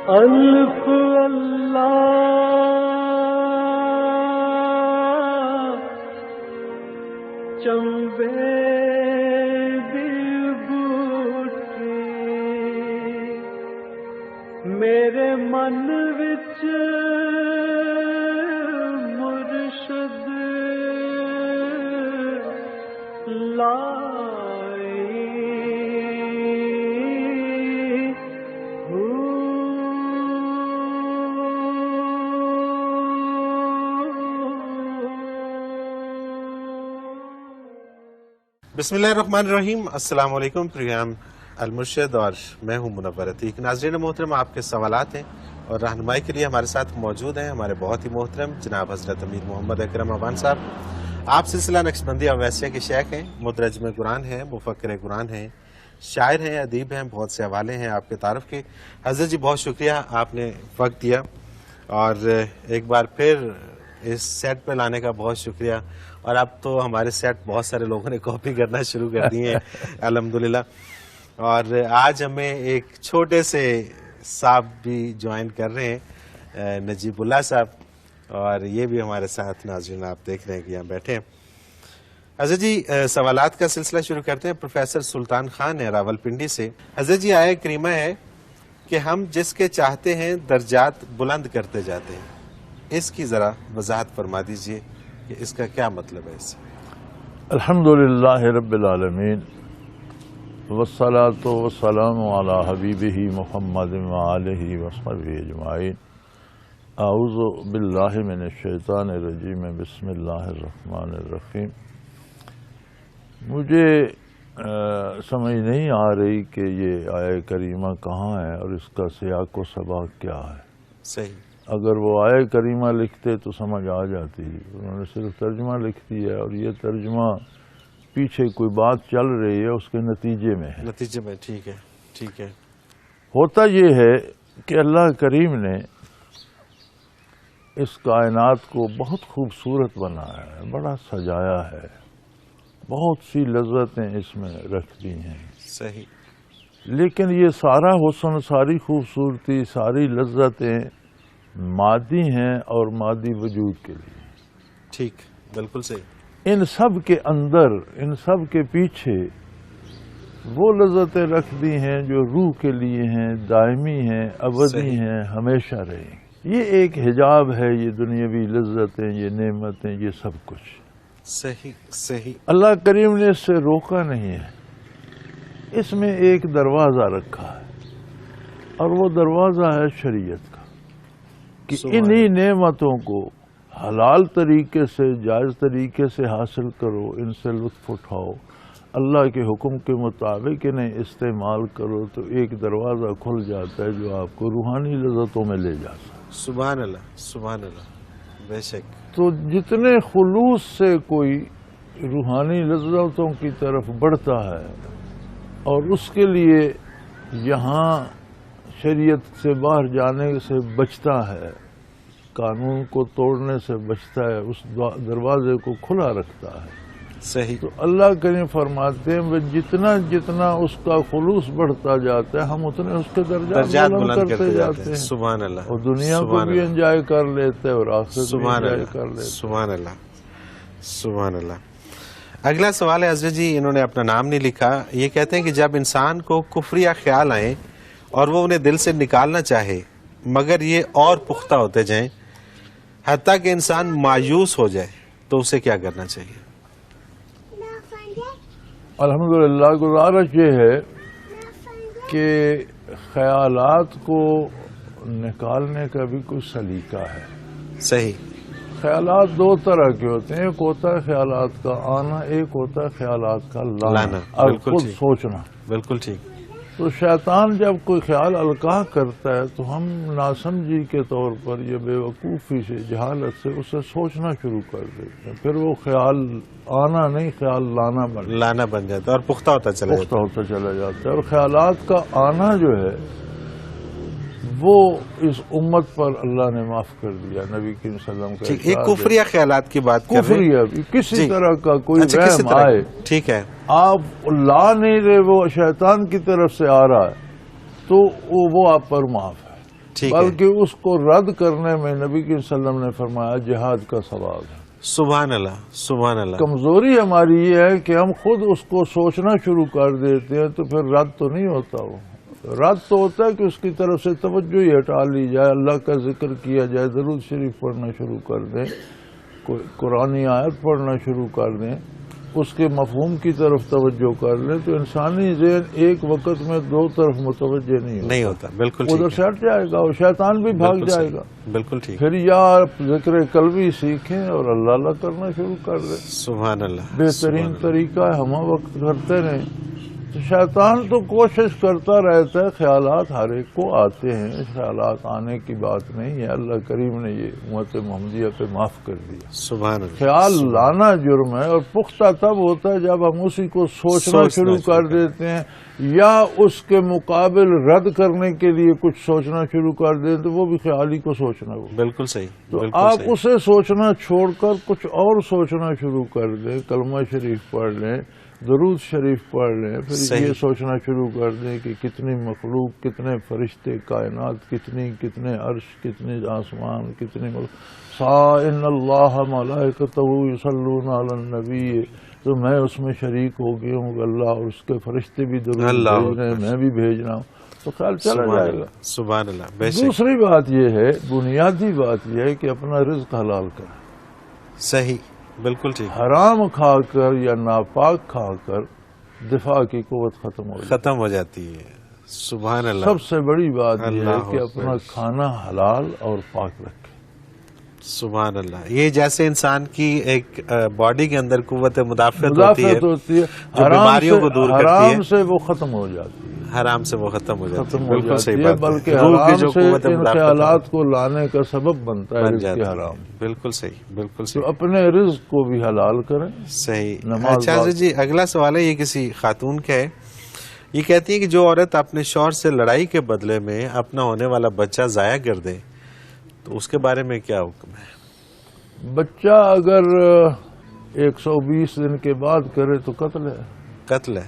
الف اللہ چمبے دی بوٹی میرے من وچ مرشد لائی بسم اللہ الرحمن الرحیم۔ السلام علیکم، پروگرام المرشد اور میں ہوں منور عتیق۔ ناظرین محترم، آپ کے سوالات ہیں اور رہنمائی کے لیے ہمارے ساتھ موجود ہیں ہمارے بہت ہی محترم جناب حضرت امیر محمد اکرم افغان صاحب۔ آپ سلسلہ نقشبندی اویسیہ کے شیخ ہیں، مدرجم قرآن ہیں، مفکر قرآن ہیں، شاعر ہیں، ادیب ہیں، بہت سے حوالے ہیں آپ کے تعارف کے۔ حضرت جی بہت شکریہ، آپ نے وقت دیا اور ایک بار پھر اس سیٹ پہ لانے کا بہت شکریہ۔ اور اب تو ہمارے سیٹ بہت سارے لوگوں نے کاپی کرنا شروع کر دی ہیں الحمدللہ۔ اور آج ہمیں ایک چھوٹے سے صاحب بھی جوائن کر رہے ہیں، نجیب اللہ صاحب، اور یہ بھی ہمارے ساتھ ناظرین آپ دیکھ رہے ہیں کہ یہاں بیٹھے ہیں۔ حضرت جی سوالات کا سلسلہ شروع کرتے ہیں۔ پروفیسر سلطان خان ہے راول پنڈی سے۔ حضرت جی آیہ کریمہ ہے کہ ہم جس کے چاہتے ہیں درجات بلند کرتے جاتے ہیں، اس کی ذرا وضاحت فرما دیجئے کہ اس کا کیا مطلب ہے؟ اس سے الحمدللہ رب العالمین والصلاة والسلام علی حبیبہ محمد وآلہ وصحبہ اجمعین۔ اعوذ باللہ من الشیطان الرجیم، بسم اللہ الرحمن الرحیم۔ مجھے سمجھ نہیں آ رہی کہ یہ آیہ کریمہ کہاں ہے اور اس کا سیاق و سباق کیا ہے۔ صحیح، اگر وہ آیہ کریمہ لکھتے تو سمجھ آ جاتی، انہوں نے صرف ترجمہ لکھ دیا، اور یہ ترجمہ پیچھے کوئی بات چل رہی ہے اس کے نتیجے میں ہے۔ نتیجے میں ٹھیک ہے، ٹھیک ہے۔ ہوتا یہ ہے کہ اللہ کریم نے اس کائنات کو بہت خوبصورت بنایا ہے، بڑا سجایا ہے، بہت سی لذتیں اس میں رکھ دی ہیں۔ صحیح، لیکن یہ سارا حسن، ساری خوبصورتی، ساری لذتیں مادی ہیں اور مادی وجود کے لیے۔ ٹھیک، بالکل صحیح۔ ان سب کے اندر، ان سب کے پیچھے وہ لذتیں رکھ دی ہیں جو روح کے لیے ہیں، دائمی ہیں، ابدی ہیں، ہمیشہ رہیں گی۔ یہ ایک حجاب ہے، یہ دنیاوی لذتیں، یہ نعمتیں، یہ سب کچھ۔ صحیح، صحیح۔ اللہ کریم نے اس سے روکا نہیں ہے، اس میں ایک دروازہ رکھا ہے، اور وہ دروازہ ہے شریعت کا، کہ انہی نعمتوں کو حلال طریقے سے، جائز طریقے سے حاصل کرو، ان سے لطف اٹھاؤ، اللہ کے حکم کے مطابق انہیں استعمال کرو، تو ایک دروازہ کھل جاتا ہے جو آپ کو روحانی لذتوں میں لے جاتا ہے۔ سبحان اللہ، سبحان اللہ، بے شک۔ تو جتنے خلوص سے کوئی روحانی لذتوں کی طرف بڑھتا ہے اور اس کے لیے یہاں شریعت سے باہر جانے سے بچتا ہے، قانون کو توڑنے سے بچتا ہے، اس دروازے کو کھلا رکھتا ہے۔ صحیح۔ تو اللہ کریم فرماتے ہیں وہ جتنا جتنا اس کا خلوص بڑھتا جاتا ہے، ہم اتنے اس کے درجات بلند کرتے جاتے ہیں۔ سبحان اللہ۔ اور دنیا کو بھی انجوائے کر لیتے ہیں اور آخرت بھی انجوائے کر لیتے ہیں۔ سبحان اللہ، سبحان اللہ۔ اگلا سوال ہے حضرت جی، انہوں نے اپنا نام نہیں لکھا، یہ کہتے ہیں کہ جب انسان کو کفریہ خیال آئیں اور وہ انہیں دل سے نکالنا چاہے مگر یہ اور پختہ ہوتے جائیں حتیٰ کہ انسان مایوس ہو جائے، تو اسے کیا کرنا چاہیے؟ الحمدللہ گزارش یہ ہے کہ خیالات کو نکالنے کا بھی کوئی سلیقہ ہے۔ صحیح۔ خیالات دو طرح کے ہوتے ہیں، ایک ہوتا ہے خیالات کا آنا، ایک ہوتا ہے خیالات کا لانا اور خود سوچنا۔ بالکل ٹھیک۔ تو شیطان جب کوئی خیال القاع کرتا ہے تو ہم ناسمجھی کے طور پر یا بے وقوفی سے، جہالت سے اسے سوچنا شروع کر دیتے ہیں، پھر وہ خیال آنا نہیں، خیال لانا بن جاتا ہے اور پختہ ہوتا چلا جاتا ہے۔ اور خیالات کا آنا جو ہے وہ اس امت پر اللہ نے معاف کر دیا، نبی کریم صلی اللہ علیہ وسلم کا ایک کفریہ خیالات کی بات کر رہے ہیں، کفریہ کسی طرح کا کوئی وہم آئے، ٹھیک ہے، آپ لا نہیں رہے، وہ شیطان کی طرف سے آ رہا ہے، تو وہ آپ پر معاف ہے۔ ٹھیک ہے، بلکہ اس کو رد کرنے میں نبی کریم صلی اللہ علیہ وسلم نے فرمایا جہاد کا ثواب ہے۔ سبحان اللہ، سبحان اللہ، کمزوری ہماری یہ ہے کہ ہم خود اس کو سوچنا شروع کر دیتے ہیں تو پھر رد تو نہیں ہوتا، وہ رد تو ہوتا ہے کہ اس کی طرف سے توجہ ہی ہٹا لی جائے، اللہ کا ذکر کیا جائے، درود شریف پڑھنا شروع کر دیں، قرآنی آیت پڑھنا شروع کر دیں، اس کے مفہوم کی طرف توجہ کر لیں، تو انسانی ذہن ایک وقت میں دو طرف متوجہ نہیں ہوتا، بالکل ادھر ٹھیک ہے، سے ہٹ جائے گا اور شیطان بھی بھاگ بالکل جائے صحیح، گا۔ بالکل ٹھیک، پھر یا ذکر قلبی سیکھیں اور اللہ کرنا شروع کر دیں، سبحان اللہ، بہترین طریقہ ہے ہم وقت کرتے رہیں۔ تو شیطان تو کوشش کرتا رہتا ہے، خیالات ہر ایک کو آتے ہیں، خیالات آنے کی بات نہیں ہے، اللہ کریم نے یہ امت محمدیہ پہ معاف کر دیا۔ سبحان اللہ، خیال لانا جرم ہے، اور پختہ تب ہوتا ہے جب ہم اسی کو سوچنا شروع کر دیتے ہیں یا اس کے مقابل رد کرنے کے لیے کچھ سوچنا شروع کر دیں تو وہ بھی خیال ہی کو سوچنا ہو۔ بالکل صحیح، تو بالکل آپ صحیح، اسے سوچنا چھوڑ کر کچھ اور سوچنا شروع کر دیں، کلمہ شریف پڑھ لیں، درود شریف پڑھ لیں، پھر صحیح، یہ سوچنا شروع کر دیں کہ کتنی مخلوق، کتنے فرشتے، کائنات کتنے عرش، کتنے آسمان، کتنے ان اللہ ملائکتہ یصلون علی النبی، تو میں اس میں شریک ہو گیا ہوں، اللہ اور اس کے فرشتے بھی درود بھیج رہے ہیں، میں بھی بھیج رہا ہوں، تو خیال چلا جائے گا۔ سبحان اللہ، بے شک، دوسری بات یہ ہے، بنیادی بات یہ ہے کہ اپنا رزق حلال کریں۔ صحیح، بالکل ٹھیک، حرام کھا کر یا ناپاک کھا کر دفاع کی قوت ختم ہو جاتی ختم ہو جاتی ہے، سبحان ہے۔ اللہ، سب سے بڑی بات یہ ہے اللہ کہ اکبر، اپنا کھانا حلال اور پاک رکھیں۔ سبحان اللہ، یہ جیسے انسان کی ایک باڈی کے اندر قوت مدافعت ہوتی ہے جو حرام بیماریوں کو دور کرتی حرام ہے، سے وہ ختم ہو جاتی ہے، حرام سے وہ ختم ہو جاتی ہے، ختم ہو بالکل جاتی صحیح ہے، بات ہے، بلکہ روح کی حرام جو سے قوت ان مدافعت خیالات کو لانے کا سبب بنتا ہے بن رزق جاتی ہے، حرام۔ بالکل صحیح، بالکل تو صحیح، اپنے رزق کو بھی حلال کریں۔ صحیح۔ نماز اچھا باز- جی، اگلا سوال ہے، یہ کسی خاتون کا ہے، یہ کہتی ہے کہ جو عورت اپنے شوہر سے لڑائی کے بدلے میں اپنا ہونے والا بچہ ضائع کر دے تو اس کے بارے میں کیا حکم ہے؟ بچہ اگر 120 دن کے بعد کرے تو قتل ہے، قتل ہے،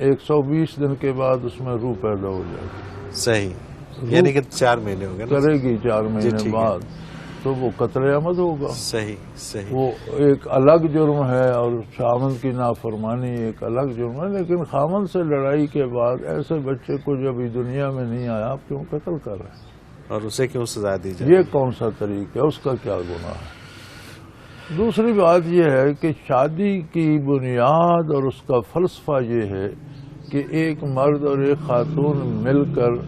120 دن کے بعد اس میں روح پیدا ہو جائے گی، صحیح، یعنی کہ 4 مہینے ہو گئے نا؟ کرے گی 4 مہینے ٹھیک ہے، بعد تو وہ قتل عمد ہوگا۔ صحیح، صحیح، وہ ایک الگ جرم ہے اور خامند کی نافرمانی ایک الگ جرم ہے، لیکن خامند سے لڑائی کے بعد ایسے بچے کو جو ابھی دنیا میں نہیں آیا آپ کیوں قتل کر رہے ہیں؟ اور اسے کیوں سزا دی جائے؟ یہ کون سا طریقہ ہے، اس کا کیا گناہ ہے؟ دوسری بات یہ ہے کہ شادی کی بنیاد اور اس کا فلسفہ یہ ہے کہ ایک مرد اور ایک خاتون مل کر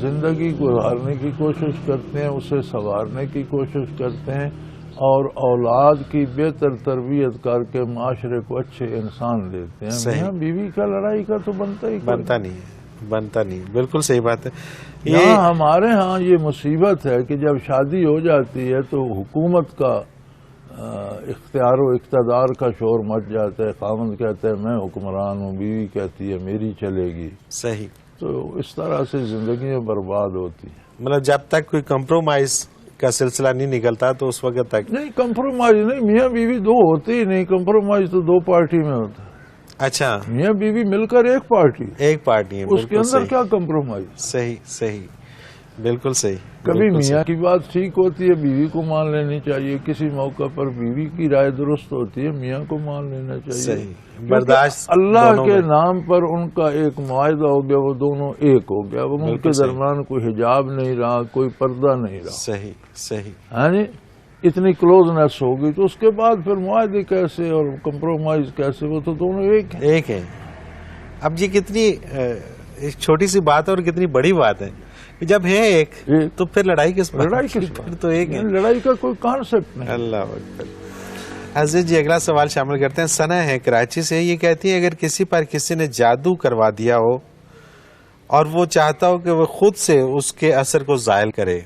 زندگی گزارنے کی کوشش کرتے ہیں، اسے سنوارنے کی کوشش کرتے ہیں اور اولاد کی بہتر تربیت کر کے معاشرے کو اچھے انسان دیتے ہیں۔ صحیح۔ میاں بیوی کا لڑائی کا تو بنتا ہی کوئی بنتا نہیں ہے، بنتا نہیں، بالکل صحیح بات ہے۔ یہاں ہمارے ہاں یہ مصیبت ہے کہ جب شادی ہو جاتی ہے تو حکومت کا اختیار و اقتدار کا شور مچ جاتا ہے، خاوند کہتا ہے میں حکمران ہوں، بیوی کہتی ہے میری چلے گی، صحیح، تو اس طرح سے زندگیاں برباد ہوتی ہیں۔ مطلب جب تک کوئی کمپرومائز کا سلسلہ نہیں نکلتا تو اس وقت تک نہیں کمپرومائز نہیں، میاں بیوی دو ہوتی ہی نہیں، کمپرومائز تو 2 پارٹی میں ہوتا ہے، اچھا میاں بیوی مل کر ایک پارٹی، ایک پارٹی ہے، اس کے بالکل اندر صحیح، کیا کمپرومائز؟ صحیح، صحیح، بالکل صحیح، کبھی بالکل میاں صحیح، کی بات ٹھیک ہوتی ہے بیوی کو مان لینی چاہیے، کسی موقع پر بیوی کی رائے درست ہوتی ہے میاں کو مان لینا چاہیے، صحیح، کیونکہ برداشت اللہ دونوں کے میں۔ نام پر ان کا ایک معاہدہ ہو گیا، وہ دونوں ایک ہو گیا، وہ ان بالکل کے صحیح۔ درمیان کوئی حجاب نہیں رہا، کوئی پردہ نہیں رہا، صحیح، صحیح، ہاں جی، اتنی کلوزنس ہوگی تو اس کے بعد پھر معاہدے کیسے اور کمپرومائز کیسے، وہ تو دونوں ایک ہیں۔ ایک ہے۔ اب یہ کتنی ایک چھوٹی سی بات ہے اور کتنی بڑی بات ہے کہ جب ہے ایک تو پھر لڑائی کس بات لڑائی کی؟ کس پھر بات؟ تو ایک ہے۔ لڑائی کا کوئی کانسیپٹ نہیں۔ اللہ اکبر۔ حضرت جی اگلا سوال شامل کرتے ہیں، ثنا ہے کراچی سے، یہ کہتی ہے اگر کسی پر کسی نے جادو کروا دیا ہو اور وہ چاہتا ہو کہ وہ خود سے اس کے اثر کو زائل کرے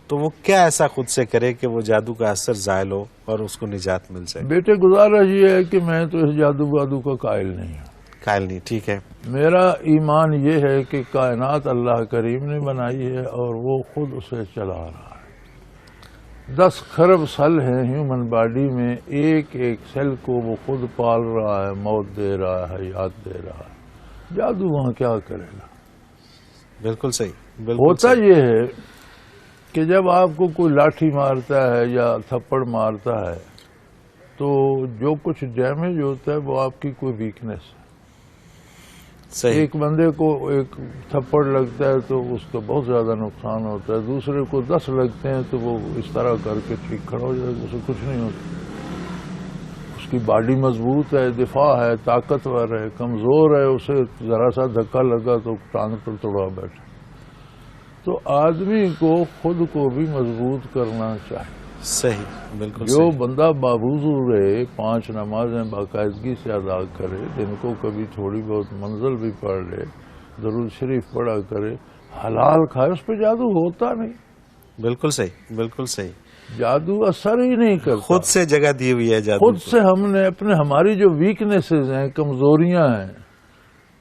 تو وہ کیا ایسا خود سے کرے کہ وہ جادو کا اثر زائل ہو اور اس کو نجات مل سکے؟ بیٹے گزارش یہ ہے کہ میں تو اس جادو بادو کا قائل نہیں ہوں، قائل نہیں، ٹھیک ہے، میرا ایمان یہ ہے کہ کائنات اللہ کریم نے بنائی ہے اور وہ خود اسے چلا رہا ہے۔ 10 خرب سیل ہیں ہیومن باڈی میں، ایک ایک سیل کو وہ خود پال رہا ہے، موت دے رہا ہے، حیات دے رہا ہے، جادو وہاں کیا کرے گا؟ بالکل صحیح، بالکل ہوتا صحیح۔ یہ ہے کہ جب آپ کو کوئی لاٹھی مارتا ہے یا تھپڑ مارتا ہے تو جو کچھ ڈیمیج ہوتا ہے وہ آپ کی کوئی ویکنیس ہے۔ صحیح، ایک بندے کو ایک تھپڑ لگتا ہے تو اس کا بہت زیادہ نقصان ہوتا ہے، دوسرے کو 10 لگتے ہیں تو وہ اس طرح کر کے ٹھیک کھڑا ہو جائے گا، اسے کچھ نہیں ہوتا۔ اس کی باڈی مضبوط ہے، دفاع ہے، طاقتور ہے، کمزور ہے، اسے ذرا سا دھکا لگا تو ٹانگ پر توڑا بیٹھا۔ تو آدمی کو خود کو بھی مضبوط کرنا چاہیے۔ صحیح، بالکل جو صحیح، بندہ باوضو رہے، 5 نمازیں باقاعدگی سے ادا کرے، دن کو کبھی تھوڑی بہت منزل بھی پڑھ لے، درود شریف پڑھا کرے، حلال کھائے، اس پہ جادو ہوتا نہیں۔ بالکل صحیح، بالکل صحیح، جادو اثر ہی نہیں کرتا۔ خود سے جگہ دی ہوئی ہے جادو خود کو۔ سے ہم نے ہماری جو ویکنیسز ہیں، کمزوریاں ہیں،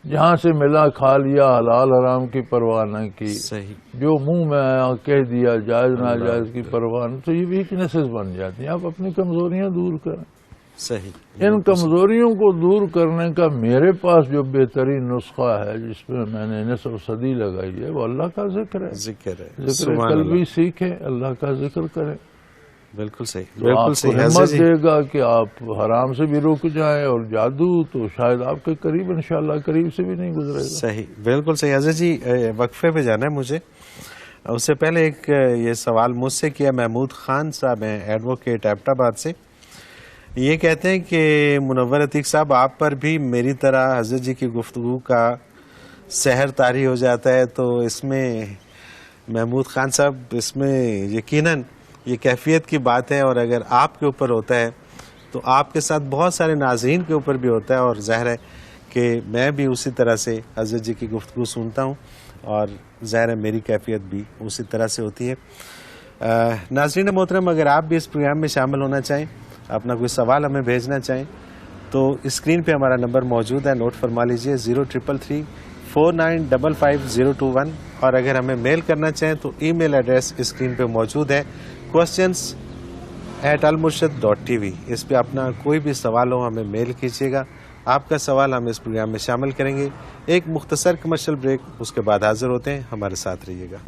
جہاں سے ملا کھا لیا، حلال حرام کی پرواہ نہ کی، صحیح، جو منہ میں آیا کہہ دیا، جائز ناجائز کی پرواہ نہ، تو یہ ویکنیسز بن جاتی ہیں۔ آپ اپنی کمزوریاں دور کریں۔ صحیح، ان کمزوریوں کو دور کرنے کا میرے پاس جو بہترین نسخہ ہے، جس میں میں نے نصف صدی لگائی ہے، وہ اللہ کا ذکر ہے۔ ذکر ہے، ذکر سبحان قلبی اللہ، سیکھیں، اللہ کا ذکر کریں، بالکل صحیح، تو بالکل آپ کو صحیح، ہمت حضرت جی دے گا کہ آپ حرام سے بھی رک جائیں، اور جادو تو شاید آپ کے قریب انشاءاللہ قریب سے بھی نہیں گزرے گا۔ صحیح، بالکل صحیح۔ حضرت جی وقفے پہ جانا ہے مجھے، اس سے پہلے ایک یہ سوال مجھ سے کیا محمود خان صاحب ہیں، ایڈوکیٹ ایبٹ آباد سے۔ یہ کہتے ہیں کہ منور عتیق صاحب، آپ پر بھی میری طرح حضرت جی کی گفتگو کا سحر طاری ہو جاتا ہے، تو اس میں محمود خان صاحب، اس میں یقیناً یہ کیفیت کی بات ہے، اور اگر آپ کے اوپر ہوتا ہے تو آپ کے ساتھ بہت سارے ناظرین کے اوپر بھی ہوتا ہے، اور ظاہر ہے کہ میں بھی اسی طرح سے حضرت جی کی گفتگو سنتا ہوں، اور ظاہر ہے میری کیفیت بھی اسی طرح سے ہوتی ہے۔ ناظرین محترم، اگر آپ بھی اس پروگرام میں شامل ہونا چاہیں، اپنا کوئی سوال ہمیں بھیجنا چاہیں، تو اسکرین پہ ہمارا نمبر موجود ہے، نوٹ فرما لیجئے 0333 4955 اور اگر ہمیں میل کرنا چاہیں تو ای میل ایڈریس اسکرین پہ موجود ہے، questions@almurshid.tv۔ اس پہ اپنا کوئی بھی سوال ہو ہمیں میل کیجیے گا، آپ کا سوال ہم اس پروگرام میں شامل کریں گے۔ ایک مختصر کمرشل بریک، اس کے بعد حاضر ہوتے ہیں، ہمارے ساتھ رہیے گا۔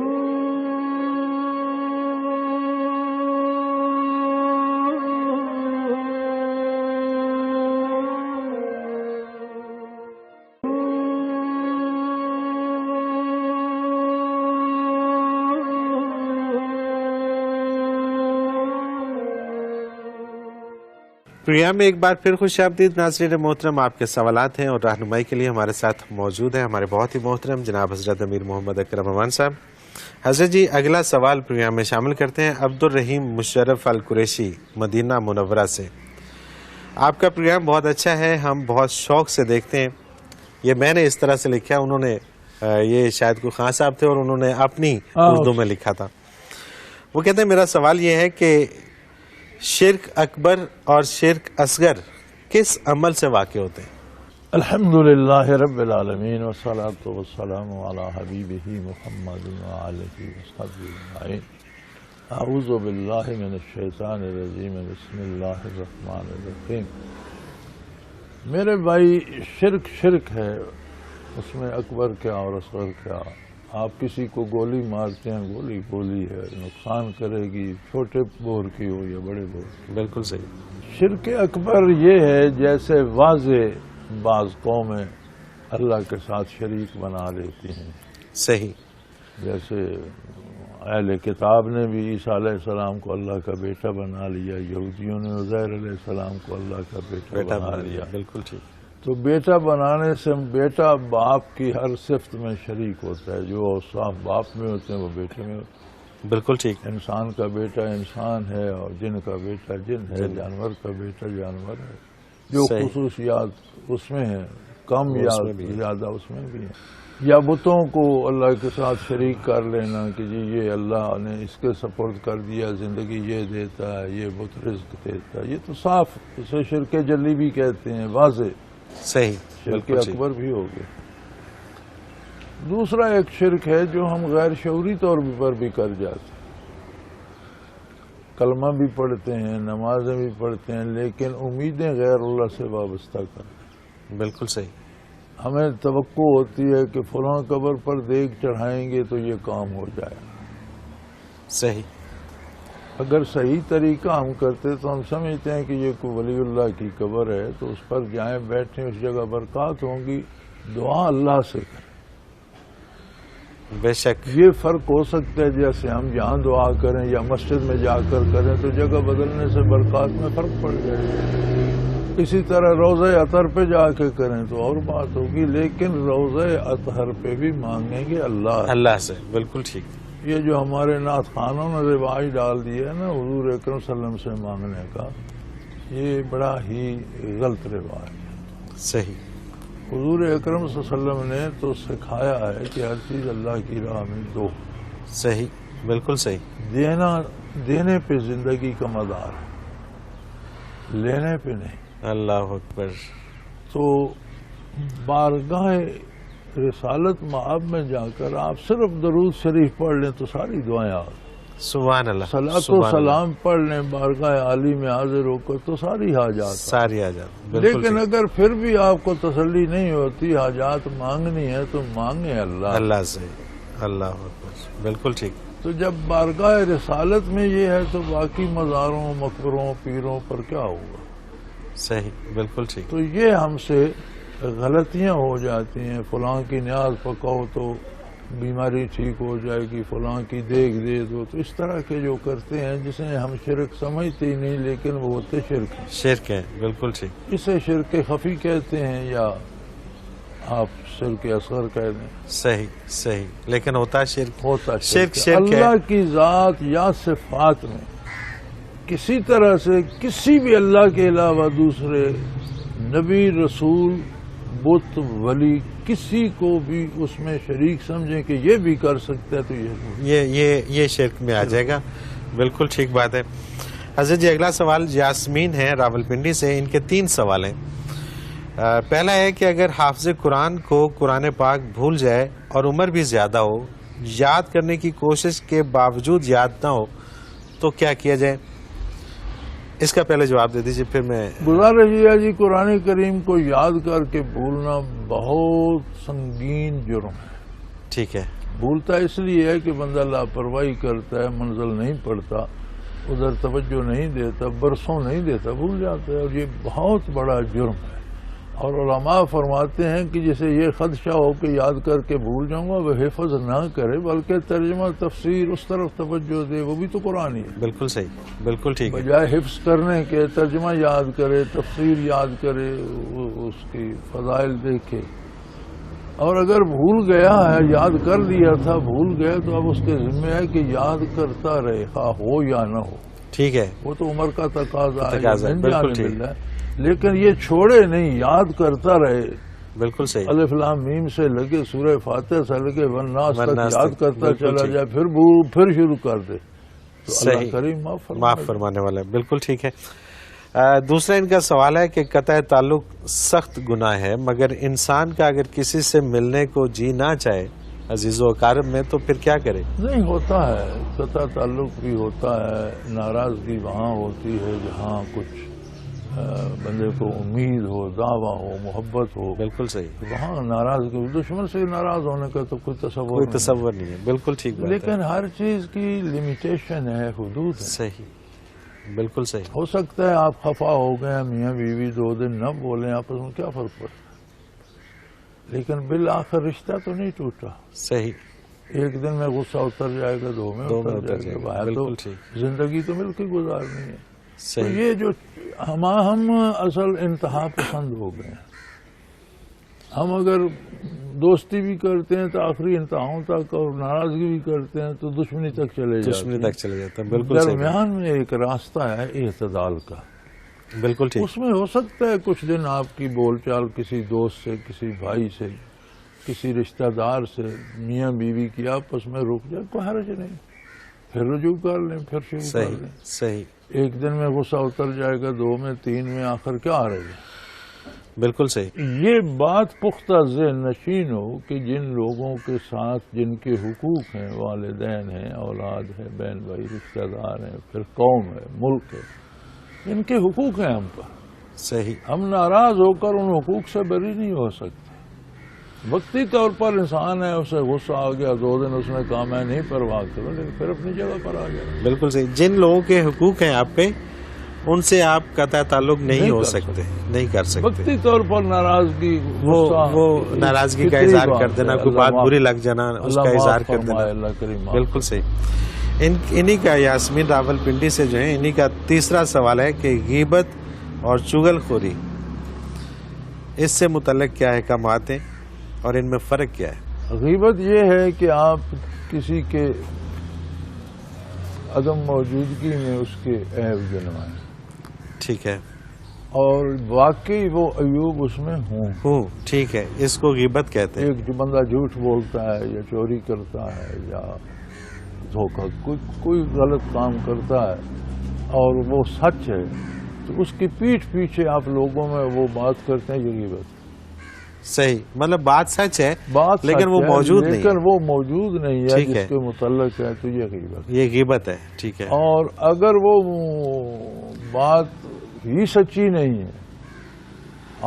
پروگرام میں ایک بار پھر خوش آمدید ناظرین محترم، آپ کے سوالات ہیں اور رہنمائی کے لیے ہمارے ساتھ موجود ہیں ہمارے بہت ہی محترم جناب حضرت امیر محمد اکرم امان صاحب۔ حضرت جی، اگلا سوال پروگرام میں شامل کرتے ہیں عبد الرحیم مشرف القریشی مدینہ منورہ سے۔ آپ کا پروگرام بہت اچھا ہے، ہم بہت شوق سے دیکھتے ہیں۔ یہ میں نے اس طرح سے لکھا، انہوں نے یہ شاید کوئی خان صاحب تھے اور انہوں نے اپنی اردو میں لکھا تھا۔ وہ کہتے ہیں میرا سوال یہ ہے کہ شرک اکبر اور شرک اصغر کس عمل سے واقع ہوتے ہیں؟ الحمدللہ رب العالمین والصلاة والسلام علی حبیبہ محمد وآلہ وصحبہ اجمعین۔ اعوذ باللہ من الشیطان الرجیم، بسم اللہ الرحمن الرحیم۔ میرے بھائی، شرک ہے، اس میں اکبر کیا اور اصغر کیا۔ آپ کسی کو گولی مارتے ہیں، گولی ہے، نقصان کرے گی، چھوٹے بور کی ہو یا بڑے بور کی۔ بالکل صحیح، شرک اکبر یہ ہے جیسے واضح بعض قومیں اللہ کے ساتھ شریک بنا لیتی ہیں، صحیح، جیسے اہل کتاب نے بھی عیسیٰ علیہ السلام کو اللہ کا بیٹا بنا لیا، یہودیوں نے عزیر علیہ السلام کو اللہ کا بیٹا بنا لیا۔ بالکل ٹھیک، تو بیٹا بنانے سے بیٹا باپ کی ہر صفت میں شریک ہوتا ہے، جو اوصاف باپ میں ہوتے ہیں وہ بیٹے میں ہوتے ہیں۔ بالکل ٹھیک، انسان کا بیٹا انسان ہے، اور جن کا بیٹا جن ہے، جانور کا بیٹا جانور ہے۔ جو خصوصیات اس میں ہیں کم یا زیادہ اس میں بھی ہیں۔ یا بتوں کو اللہ کے ساتھ شریک کر لینا کہ جی یہ اللہ نے اس کے سپرد کر دیا، زندگی یہ دیتا ہے، یہ بت رزق دیتا ہے، یہ تو صاف اسے شرک جلی بھی کہتے ہیں، واضح صحیح، شرک اکبر بھی ہو گیا۔ دوسرا ایک شرک ہے جو ہم غیر شعوری طور پر بھی کر جاتے ہیں، کلمہ بھی پڑھتے ہیں، نمازیں بھی پڑھتے ہیں، لیکن امیدیں غیر اللہ سے وابستہ کرتے ہیں۔ بالکل صحیح، ہمیں توقع ہوتی ہے کہ فلاں قبر پر دیگ چڑھائیں گے تو یہ کام ہو جائے. صحیح. اگر صحیح طریقہ ہم کرتے تو ہم سمجھتے ہیں کہ یہ کوئی ولی اللہ کی قبر ہے تو اس پر جائیں بیٹھیں, اس جگہ برکات ہوں گی, دعا اللہ سے کریں. بے شک. یہ فرق ہو سکتا ہے جیسے ہم جہاں دعا کریں یا مسجد میں جا کر کریں تو جگہ بدلنے سے برکات میں فرق پڑ جائے. اسی طرح روضہ اطہر پہ جا کے کریں تو اور بات ہوگی, لیکن روضہ اطہر پہ بھی مانگیں گے اللہ سے. بالکل ٹھیک. یہ جو ہمارے نعت خانوں نے رواج ڈال دیا ہے نا حضور اکرم صلی اللہ علیہ وسلم سے مانگنے کا, یہ بڑا ہی غلط رواج ہے. صحیح. حضور اکرم صلی اللہ علیہ وسلم نے تو سکھایا ہے کہ ہر چیز اللہ کی راہ میں دو. صحیح. بالکل صحیح. دینے پہ زندگی کا مدار ہے, لینے پہ نہیں. اللہ اکبر. تو بارگاہ رسالت مآب میں جا کر آپ صرف درود شریف پڑھ لیں تو ساری دعائیں آ گئی. سبحان اللہ. صلاۃ و سلام پڑھ لیں بارگاہ عالی میں حاضر ہو کر تو ساری حاجات. لیکن اگر پھر بھی آپ کو تسلی نہیں ہوتی, حاجات مانگنی ہے تو مانگیں اللہ سے. اللہ اکبر. بالکل ٹھیک. تو جب بارگاہ رسالت میں یہ ہے تو باقی مزاروں, مقبروں, پیروں پر کیا ہوگا. صحیح. بالکل ٹھیک. تو یہ ہم سے غلطیاں ہو جاتی ہیں. فلاں کی نیاز پکاؤ تو بیماری ٹھیک ہو جائے گی, فلاں کی دیگ دے دو, تو اس طرح کے جو کرتے ہیں جسے ہم شرک سمجھتے ہی نہیں لیکن وہ ہوتے شرک ہیں. بالکل ٹھیک. اسے شرک خفی کہتے ہیں یا آپ شرک اصغر کہہ دیں. صحیح. لیکن ہوتا شرک. اللہ کی ذات یا صفات میں کسی طرح سے کسی بھی اللہ کے علاوہ دوسرے نبی, رسول, بت, ولی کسی کو بھی اس میں شریک سمجھیں کہ یہ بھی کر سکتا ہے تو یہ شرک میں آ جائے گا. بالکل ٹھیک بات ہے. حضرت جی اگلا سوال یاسمین ہے راولپنڈی سے. ان کے 3 سوال ہیں. پہلا ہے کہ اگر حافظ قرآن کو قرآن پاک بھول جائے اور عمر بھی زیادہ ہو, یاد کرنے کی کوشش کے باوجود یاد نہ ہو تو کیا کیا جائے؟ اس کا پہلے جواب دے دیجیے پھر میں. گزارش یہ جی قرآن کریم کو یاد کر کے بھولنا بہت سنگین جرم ہے. ٹھیک ہے. بھولتا اس لیے ہے کہ بندہ لاپرواہی کرتا ہے, منزل نہیں پڑتا, ادھر توجہ نہیں دیتا, برسوں نہیں دیتا, بھول جاتا ہے, اور یہ بہت بڑا جرم ہے. اور علماء فرماتے ہیں کہ جسے یہ خدشہ ہو کہ یاد کر کے بھول جاؤں گا وہ حفظ نہ کرے بلکہ ترجمہ تفسیر اس طرف توجہ دے, وہ بھی تو قرآن ہی ہے. بالکل صحیح. بالکل ٹھیک. بجائے حفظ کرنے کے ترجمہ یاد کرے, تفسیر یاد کرے, اس کی فضائل دیکھے. اور اگر بھول گیا ہے, یاد کر لیا تھا, بھول گیا تو اب اس کے ذمہ ہے کہ یاد کرتا رہے, خواہ ہو یا نہ ہو. ٹھیک ہے. وہ تو عمر کا تقاضا ہے. بالکل ٹھیک. لیکن یہ چھوڑے نہیں, یاد کرتا رہے. بالکل صحیح. الف لام میم سے لگے سورہ فاتحہ سے لگے والناس تک یاد کرتا چلا جائے, پھر شروع کر دے تو اللہ کریم معاف فرمانے والا ہے. بالکل ٹھیک ہے. دوسرا ان کا سوال ہے کہ قطع تعلق سخت گناہ ہے, مگر انسان کا اگر کسی سے ملنے کو جی نہ چاہے عزیز و اقارب میں تو پھر کیا کرے؟ نہیں, ہوتا ہے قطع تعلق بھی ہوتا ہے. ناراضگی وہاں ہوتی ہے جہاں کچھ بندے کو امید ہو, دعویٰ ہو, محبت ہو. بالکل صحیح. وہاں ناراضگی, دشمن سے ناراض ہونے کا تو کوئی تصور نہیں ہے. بالکل ٹھیک. لیکن ہر چیز کی لمیٹیشن ہے, حدود ہے. صحیح. بالکل صحیح. ہو سکتا ہے آپ خفا ہو گئے, میاں بیوی 2 دن نہ بولیں, آپس میں کیا فرق پڑتا, لیکن بالآخر رشتہ تو نہیں ٹوٹا. صحیح. ایک دن میں غصہ اتر جائے گا, 2 میں اتر جائے گا. بالکل ٹھیک. زندگی تو مل کے گزارنی ہے. تو یہ جو ہم اصل انتہا پسند ہو گئے ہیں. ہم اگر دوستی بھی کرتے ہیں تو آخری انتہاؤں تک, اور ناراضگی بھی کرتے ہیں تو دشمنی تک چلے جاتے ہیں. بالکل. درمیان میں ایک راستہ ہے اعتدال کا. بالکل ٹھیک. اس میں ہو سکتا ہے کچھ دن آپ کی بول چال کسی دوست سے, کسی بھائی سے, کسی رشتہ دار سے, میاں بیوی کی آپس میں رک جائے, کوئی حرج نہیں, پھر رجوع کر لیں, پھر شروع کر لیں. صحیح. ایک دن میں غصہ اتر جائے گا, 2 میں, 3 میں, آخر کیا آ رہے گا. بالکل صحیح. یہ بات پختہ ذہن نشین ہو کہ جن لوگوں کے ساتھ جن کے حقوق ہیں, والدین ہیں, اولاد ہے, بہن بھائی, رشتہ دار ہیں, پھر قوم ہے, ملک ہے, ان کے حقوق ہیں ہم پر. صحیح. ہم ناراض ہو کر ان حقوق سے بری نہیں ہو سکتے. وقتی طور پر انسان ہے، اسے غصہ آ گیا، 2 دن اس نے کہا میں نہیں پرواہ کروں، لیکن پھر اپنی جگہ پر آ گیا. بالکل صحیح. جن لوگوں کے حقوق ہیں آپ پہ، ان سے آپ قطع تعلق نہیں ہو سکتے، نہیں کر سکتے. وقتی طور پر نارازگی، وہ ناراضگی کا اظہار کر دینا، کوئی بات بری لگ جانا، اس کا اظہار کر دینا. اللہ کریم. بالکل صحیح. انہی کا یاسمین راول پنڈی سے جو ہے، انہی کا تیسرا سوال ہے کہ غیبت اور چغل خوری، اس سے متعلق کیا احکامات ہیں اور ان میں فرق کیا ہے؟ غیبت یہ ہے کہ آپ کسی کے عدم موجودگی میں اس کے عیب گنوائیں. ٹھیک ہے. اور واقعی وہ عیوب اس میں ہوں. ٹھیک ہے، اس کو غیبت کہتے ہیں. ایک جو بندہ جھوٹ بولتا ہے یا چوری کرتا ہے یا دھوکہ کوئی غلط کام کرتا ہے اور وہ سچ ہے، تو اس کی پیٹھ پیچھے آپ لوگوں میں وہ بات کرتے ہیں، یہ غیبت. صحیح، مطلب بات سچ ہے، بات لیکن وہ موجود نہیں ہے. لیکن وہ موجود نہیں ہے جس کے متعلق ہے، تو یہ غیبت. یہ غیبت ہے. ٹھیک ہے. اور اگر وہ بات ہی سچی نہیں ہے،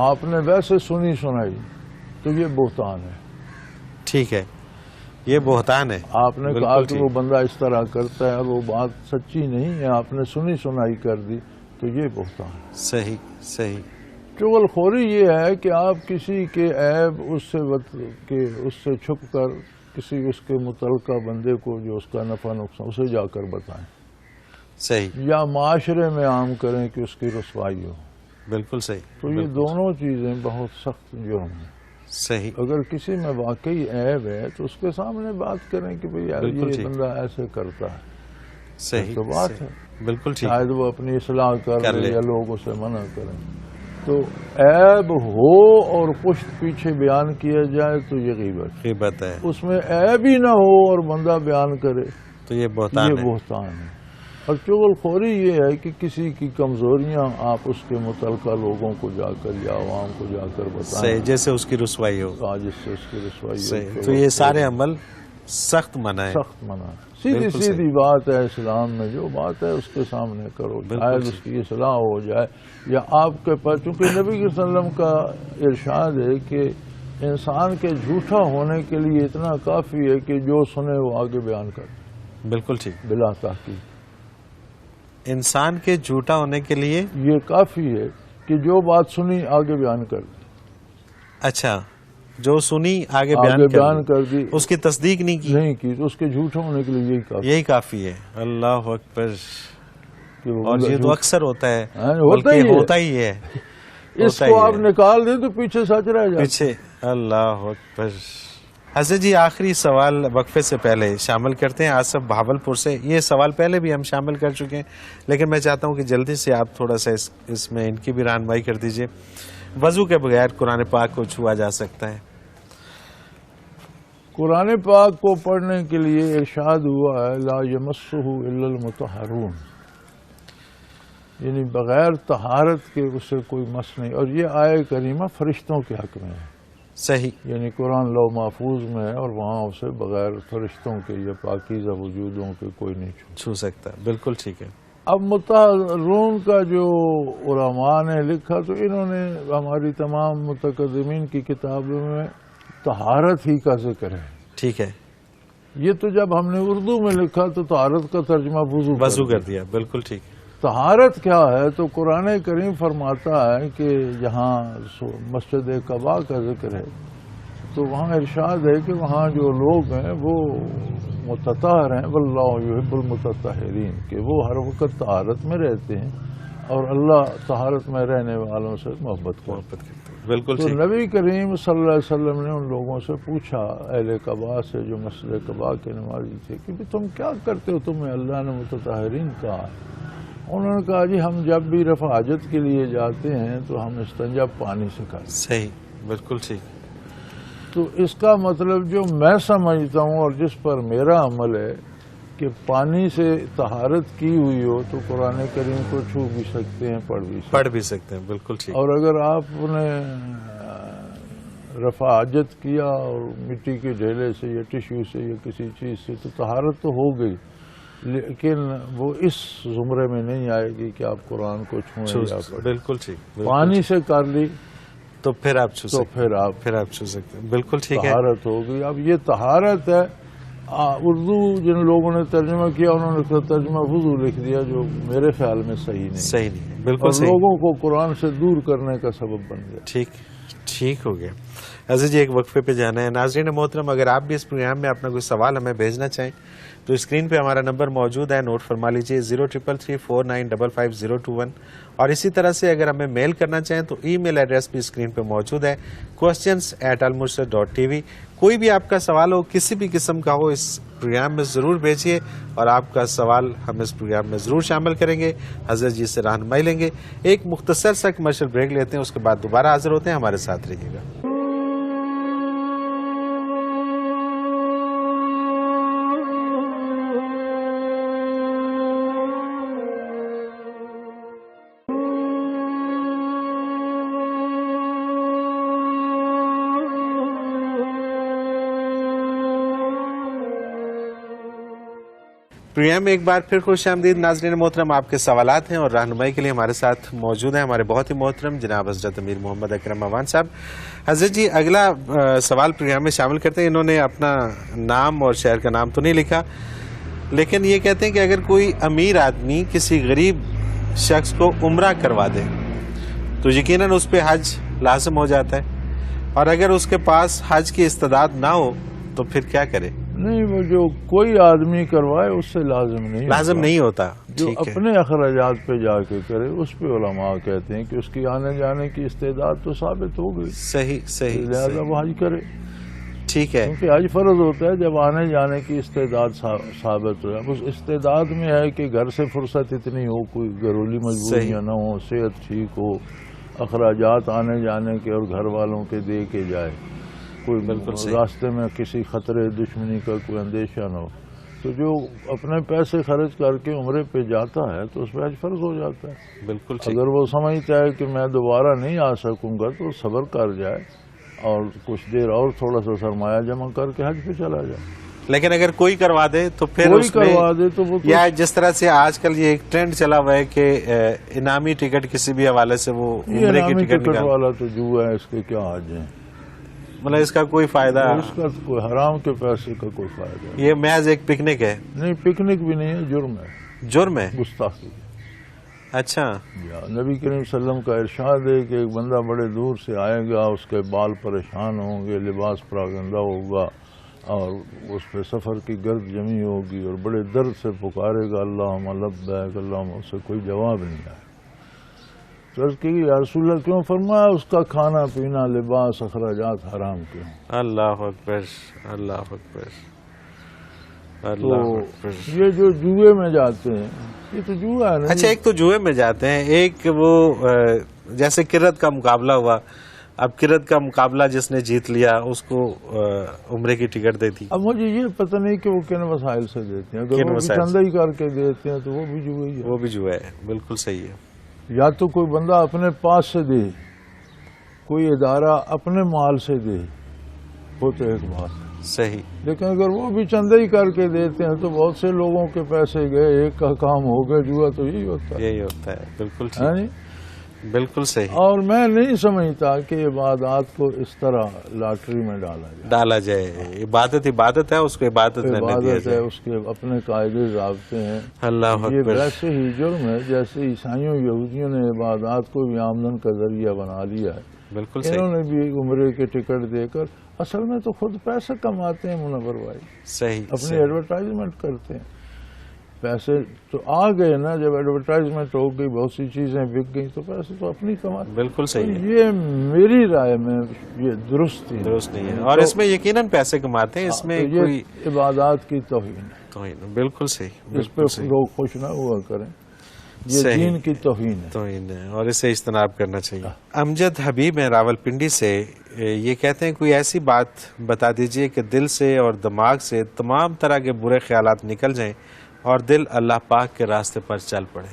آپ نے ویسے سنی سنائی، تو یہ بہتان ہے. ٹھیک ہے، یہ بہتان ہے. آپ نے کہا کہ وہ بندہ اس طرح کرتا ہے اور وہ بات سچی نہیں ہے، آپ نے سنی سنائی کر دی، تو یہ بہتان ہے. صحیح صحیح. چغل خوری یہ ہے کہ آپ کسی کے عیب اس سے چھپ کر کسی اس کے متعلقہ بندے کو جو اس کا نفع نقصان اسے جا کر بتائیں. صحیح. یا معاشرے میں عام کریں کہ اس کی رسوائی ہو. بالکل صحیح. تو یہ دونوں چیزیں بہت سخت جرم ہیں. صحیح. اگر کسی میں واقعی عیب ہے تو اس کے سامنے بات کریں کہ بھئی یار یہ بندہ ایسے کرتا ہے. صحیح. تو بات ہے. بالکل ٹھیک. شاید وہ اپنی اصلاح کر لے یا لوگ اسے منع کریں. تو عیب ہو اور پشت پیچھے بیان کیا جائے تو یہ غیبت ہے. اس میں عیب ہی نہ ہو اور بندہ بیان کرے تو یہ بہتان ہے. اور چغل خوری یہ ہے کہ کسی کی کمزوریاں آپ اس کے متعلقہ لوگوں کو جا کر یا عوام کو جا کر بتائیں، جیسے اس کی رسوائی ہو. جس سے اس کی رسوائی ہو. تو یہ سارے عمل سخت منع ہے. سخت منع ہے. سیدھی بات ہے اسلام میں، جو بات ہے اس کے سامنے کرو، شاید اس کی اصلاح ہو جائے. یا آپ کے پاس، چونکہ نبی صلی اللہ علیہ وسلم کا ارشاد ہے کہ انسان کے جھوٹا ہونے کے لیے اتنا کافی ہے کہ جو سنے وہ آگے بیان کرے. بالکل ٹھیک. بلا تحقیق انسان کے جھوٹا ہونے کے لیے یہ کافی ہے کہ جو بات سنی آگے بیان کر دی. اچھا، جو سنی آگے بیان کر دی، اس کی تصدیق نہیں کی تو اس کے جھوٹا ہونے کے لیے یہی کافی ہے. اللہ اکبر. اور یہ تو اکثر ہوتا ہے، ہوتا ہی ہے. اس کو آپ نکال دیں تو پیچھے سچ رہ جائے. پیچھے. اللہ اکبر. حضرت جی، آخری سوال وقفے سے پہلے شامل کرتے ہیں آصف بہاولپور سے. یہ سوال پہلے بھی ہم شامل کر چکے ہیں، لیکن میں چاہتا ہوں کہ جلدی سے آپ تھوڑا سا اس میں ان کی بھی رہنمائی کر دیجئے. وضو کے بغیر قرآن پاک کو چھوا جا سکتا ہے؟ قرآن پاک کو پڑھنے کے لیے ارشاد ہوا ہے لا یمسہ الا المطہرون، یعنی بغیر طہارت کے اسے کوئی مس نہیں. اور یہ آیہ کریمہ فرشتوں کے حق میں ہے. صحیح. یعنی قرآن لوح محفوظ میں ہے اور وہاں اسے بغیر فرشتوں کے یا پاکیزہ وجودوں کے کوئی نہیں چھو سکتا. بالکل ٹھیک ہے. اب مطہرون کا جو علماء نے لکھا تو انہوں نے ہماری تمام متقدمین کی کتابوں میں طہارت ہی کا ذکر ہے. ٹھیک ہے. یہ تو جب ہم نے اردو میں لکھا تو طہارت کا ترجمہ وضو کر دیا. بالکل ٹھیک. طہارت کیا ہے؟ تو قرآن کریم فرماتا ہے کہ جہاں مسجد قباء کا ذکر ہے تو وہاں ارشاد ہے کہ وہاں جو لوگ ہیں وہ متطہر ہیں، واللہ یحب المتطہرین، کہ وہ ہر وقت طہارت میں رہتے ہیں اور اللہ طہارت میں رہنے والوں سے محبت کرتے ہیں. بالکل. تو نبی کریم صلی اللہ علیہ وسلم نے ان لوگوں سے پوچھا، اہل قباء سے جو مسجد قباء کے نمازی تھے، کہ تم کیا کرتے ہو، تمہیں اللہ نے متطہرین کہا. انہوں نے کہا جی ہم جب بھی رفع حاجت کے لیے جاتے ہیں تو ہم استنجا پانی سے کرتے ہیں. صحیح. بالکل ٹھیک. تو اس کا مطلب جو میں سمجھتا ہوں اور جس پر میرا عمل ہے کہ پانی سے طہارت کی ہوئی ہو تو قرآن کریم کو چھو بھی سکتے ہیں، پڑھ بھی سکتے ہیں. بالکل ٹھیک. اور اگر آپ نے رفع حاجت کیا اور مٹی کے ڈھیلے سے یا ٹشو سے یا کسی چیز سے تو طہارت تو ہو گئی، لیکن وہ اس زمرے میں نہیں آئے گی کہ آپ قرآن کو چھوئیں یا پڑھیں. بالکل ٹھیک. پانی سے کر لی تو پھر آپ چھو تو سکتے پھر آپ چھو سکتے ہیں. بالکل ٹھیک ہے. طہارت ہو گئی. اب یہ طہارت ہے. اردو جن لوگوں نے ترجمہ کیا انہوں نے ترجمہ وضو لکھ دیا جو میرے خیال میں صحیح نہیں ہے. بالکل اور صحیح. لوگوں کو قرآن سے دور کرنے کا سبب بن گیا. ٹھیک ہو گیا. عزیز جی ایک وقفے پہ جانا ہے. ناظرین محترم اگر آپ بھی اس پروگرام میں اپنا کوئی سوال ہمیں بھیجنا چاہیں تو اسکرین پہ ہمارا نمبر موجود ہے, نوٹ فرما لیجئے 033349555021. اور اسی طرح سے اگر ہمیں میل کرنا چاہیں تو ای میل ایڈریس بھی اسکرین پہ موجود ہے questions@almurshid.tv. کوئی بھی آپ کا سوال ہو کسی بھی قسم کا ہو اس پروگرام میں ضرور بھیجیے اور آپ کا سوال ہم اس پروگرام میں ضرور شامل کریں گے, حضرت جی سے رہنمائی لیں گے. ایک مختصر سا کمرشل بریک لیتے ہیں, اس کے بعد دوبارہ حاضر ہوتے ہیں. ہمارے ساتھ رہیے گا. پروگرام میں ایک بار پھر خوش آمدید. ناظرین محترم آپ کے سوالات ہیں اور رہنمائی کے لیے ہمارے ساتھ موجود ہیں ہمارے بہت ہی محترم جناب حضرت امیر محمد اکرم اعوان صاحب. حضرت جی اگلا سوال پروگرام میں شامل کرتے ہیں. انہوں نے اپنا نام اور شہر کا نام تو نہیں لکھا, لیکن یہ کہتے ہیں کہ اگر کوئی امیر آدمی کسی غریب شخص کو عمرہ کروا دے تو یقیناً اس پہ حج لازم ہو جاتا ہے, اور اگر اس کے پاس حج کی استعداد نہ ہو تو پھر کیا کرے؟ نہیں, وہ جو کوئی آدمی کروائے اس سے لازم نہیں ہوتا. جو اپنے اخراجات پہ جا کے کرے اس پہ علماء کہتے ہیں کہ اس کی آنے جانے کی استعداد تو ثابت ہو گئی, صحیح لہذا وہ حج کرے. ٹھیک ہے, کیونکہ حج فرض ہوتا ہے جب آنے جانے کی استعداد ثابت ہو. اب اس استعداد میں ہے کہ گھر سے فرصت اتنی ہو, کوئی گھریلو مجبوریاں نہ ہو, صحت ٹھیک ہو, اخراجات آنے جانے کے اور گھر والوں کے دے کے جائے, کوئی راستے میں کسی خطرے دشمنی کا کوئی اندیشہ نہ ہو, تو جو اپنے پیسے خرچ کر کے عمرے پہ جاتا ہے تو اس پہ حج فرض ہو جاتا ہے. بالکل. اگر وہ سمجھتا ہے کہ میں دوبارہ نہیں آ سکوں گا تو صبر کر جائے اور کچھ دیر اور تھوڑا سا سرمایہ جمع کر کے حج پہ چلا جائے. لیکن اگر کوئی کروا دے تو پھر کوئی کروا دے تو وہ یا جس طرح سے آج کل یہ ایک ٹرینڈ چلا ہوا ہے کہ انعامی ٹکٹ کسی بھی حوالے سے وہ عمرے کی ٹکٹ والا تو جو ہے اس کے کیا حج ہے, مطلب اس کا کوئی فائدہ, اس کا کوئی حرام کے پیسے کا کوئی فائدہ. یہ محض ایک پکنک ہے. نہیں, پکنک بھی نہیں ہے, جرم ہے, گستاخی. اچھا. نبی کریم صلی اللہ علیہ وسلم کا ارشاد ہے کہ ایک بندہ بڑے دور سے آئے گا, اس کے بال پریشان ہوں گے, لباس پراگندہ ہوگا اور اس پہ سفر کی گرد جمی ہوگی اور بڑے درد سے پکارے گا اللہم لبیک اللہم, اس سے کوئی جواب نہیں آئے. تو عرض کی یا رسول اللہ کیوں؟ فرمایا اس کا کھانا پینا لباس اخراجات حرام کیوں. اللہ اکبر, اللہ اکبر. تو یہ جو جوئے میں جاتے ہیں یہ تو جوا ہے. اچھا, ایک تو جوئے میں جاتے ہیں, ایک وہ جیسے کرت کا مقابلہ ہوا, اب کرت کا مقابلہ جس نے جیت لیا اس کو عمرے کی ٹکٹ دے دی. اب مجھے یہ پتہ نہیں کہ وہ کن وسائل سے دیتے ہیں, اگر وہ چندہ ہی کر کے دیتے ہیں تو وہ بھی جوا ہی ہے. وہ بھی جوا ہے, بالکل صحیح ہے. یا تو کوئی بندہ اپنے پاس سے دے, کوئی ادارہ اپنے مال سے دے, وہ تو ایک بات ہے صحیح. لیکن اگر وہ بھی چندہ ہی کر کے دیتے ہیں تو بہت سے لوگوں کے پیسے گئے, ایک کا کام ہو گیا. جوا تو یہی ہوتا ہے. بالکل بالکل صحیح. اور میں نہیں سمجھتا کہ عبادات کو اس طرح لاٹری میں ڈالا جائے. عبادت ہے, اس کو عبادت ہے, اس کے اپنے قاعدے ضابطے ہیں. اللہ یہ ویسے ہی جرم ہے جیسے عیسائیوں یہودیوں نے عبادات کو بھی آمدن کا ذریعہ بنا لیا ہے. بالکل صحیح. انہوں نے بھی عمرے کے ٹکٹ دے کر اصل میں تو خود پیسے کماتے ہیں منور بھائی. صحیح. اپنی ایڈورٹائزمنٹ کرتے ہیں. پیسے تو آ گئے نا, جب ایڈورٹائزمنٹ ہو گئی, بہت سی چیزیں بک گئی تو پیسے تو اپنی کماتے. بالکل صحیح. یہ میری رائے میں یہ درست نہیں ہے. اور اس میں یقیناً پیسے کماتے ہیں, اس میں کوئی عبادات کی توہین ہے. بالکل صحیح. اس پہ لوگ خوش نہ ہوا کریں, یہ دین کی توہین ہے اور اسے اجتناب کرنا چاہیے. امجد حبیب ہیں راولپنڈی سے, یہ کہتے ہیں کوئی ایسی بات بتا دیجئے کہ دل سے اور دماغ سے تمام طرح کے برے خیالات نکل جائیں اور دل اللہ پاک کے راستے پر چل پڑے.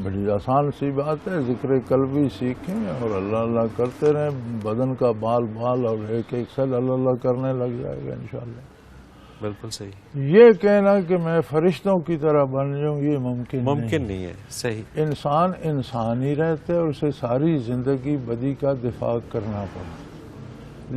بڑی آسان سی بات ہے, ذکر قلبی سیکھیں اور اللہ اللہ کرتے رہیں. بدن کا بال اور ایک ایک سیل اللہ اللہ کرنے لگ جائے گا انشاءاللہ. بالکل صحیح. یہ کہنا کہ میں فرشتوں کی طرح بن جاؤں یہ ممکن نہیں ہے. صحیح. انسان ہی رہتا ہے اور اسے ساری زندگی بدی کا دفاع کرنا پڑتا ہے.